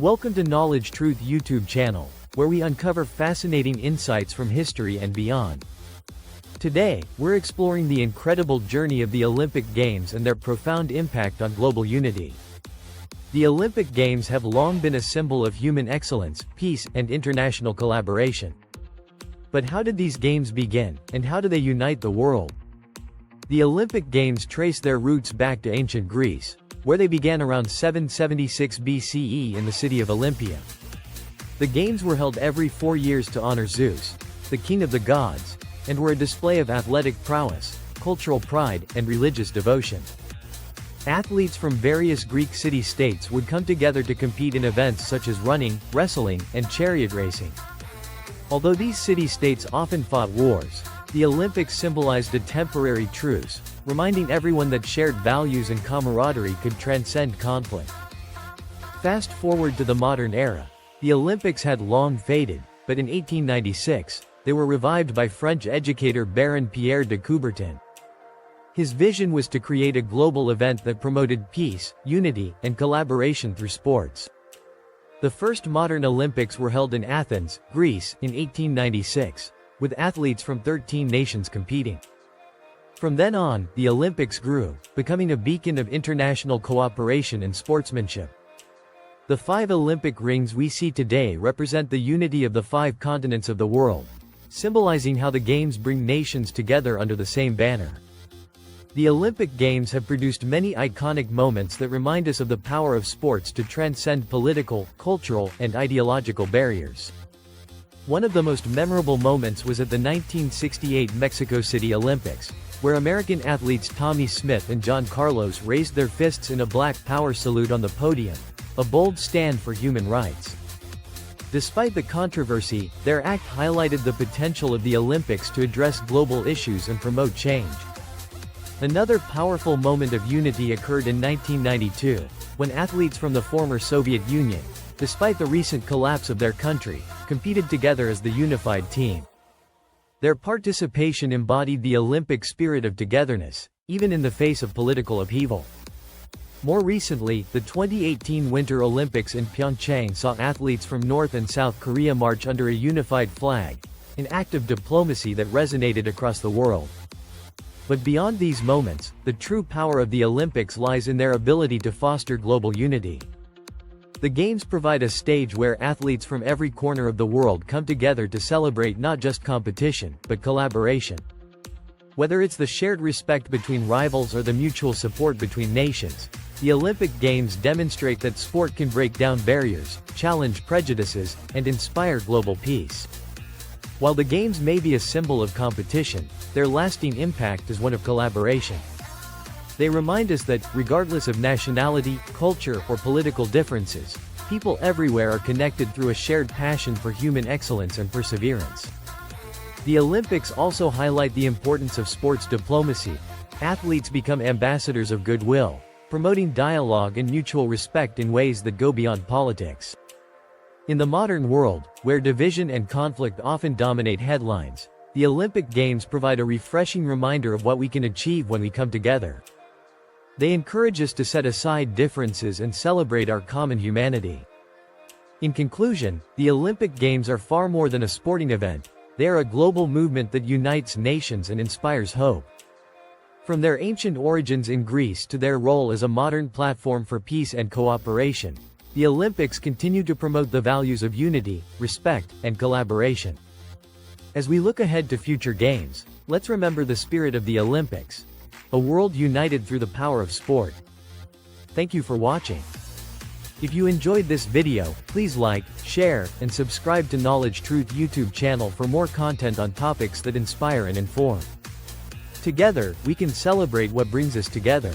Welcome to Knowledge Truth YouTube channel, where we uncover fascinating insights from history and beyond. Today, we're exploring the incredible journey of the Olympic Games and their profound impact on global unity. The Olympic Games have long been a symbol of human excellence, peace, and international collaboration. But how did these games begin, and how do they unite the world? The Olympic Games trace their roots back to ancient Greece, where they began around 776 BCE in the city of Olympia. The games were held every 4 years to honor Zeus, the king of the gods, and were a display of athletic prowess, cultural pride, and religious devotion. Athletes from various Greek city-states would come together to compete in events such as running, wrestling, and chariot racing. Although these city-states often fought wars, the Olympics symbolized a temporary truce, reminding everyone that shared values and camaraderie could transcend conflict. Fast forward to the modern era, the Olympics had long faded, but in 1896, they were revived by French educator Baron Pierre de Coubertin. His vision was to create a global event that promoted peace, unity, and collaboration through sports. The first modern Olympics were held in Athens, Greece, in 1896, with athletes from 13 nations competing. From then on, the Olympics grew, becoming a beacon of international cooperation and sportsmanship. The 5 Olympic rings we see today represent the unity of the 5 continents of the world, symbolizing how the Games bring nations together under the same banner. The Olympic Games have produced many iconic moments that remind us of the power of sports to transcend political, cultural, and ideological barriers. One of the most memorable moments was at the 1968 Mexico City Olympics, where American athletes Tommie Smith and John Carlos raised their fists in a Black Power salute on the podium, a bold stand for human rights. Despite the controversy, their act highlighted the potential of the Olympics to address global issues and promote change. Another powerful moment of unity occurred in 1992, when athletes from the former Soviet Union, despite the recent collapse of their country, competed together as the unified team. Their participation embodied the Olympic spirit of togetherness, even in the face of political upheaval. More recently, the 2018 Winter Olympics in Pyeongchang saw athletes from North and South Korea march under a unified flag, an act of diplomacy that resonated across the world. But beyond these moments, the true power of the Olympics lies in their ability to foster global unity. The Games provide a stage where athletes from every corner of the world come together to celebrate not just competition, but collaboration. Whether it's the shared respect between rivals or the mutual support between nations, the Olympic Games demonstrate that sport can break down barriers, challenge prejudices, and inspire global peace. While the Games may be a symbol of competition, their lasting impact is one of collaboration. They remind us that, regardless of nationality, culture, or political differences, people everywhere are connected through a shared passion for human excellence and perseverance. The Olympics also highlight the importance of sports diplomacy. Athletes become ambassadors of goodwill, promoting dialogue and mutual respect in ways that go beyond politics. In the modern world, where division and conflict often dominate headlines, the Olympic Games provide a refreshing reminder of what we can achieve when we come together. They encourage us to set aside differences and celebrate our common humanity. In conclusion, the Olympic Games are far more than a sporting event. They are a global movement that unites nations and inspires hope. From their ancient origins in Greece to their role as a modern platform for peace and cooperation, the Olympics continue to promote the values of unity, respect, and collaboration. As we look ahead to future games, let's remember the spirit of the Olympics, a world united through the power of sport. Thank you for watching. If you enjoyed this video, please like, share, and subscribe to Knowledge Truth YouTube channel for more content on topics that inspire and inform. Together, we can celebrate what brings us together.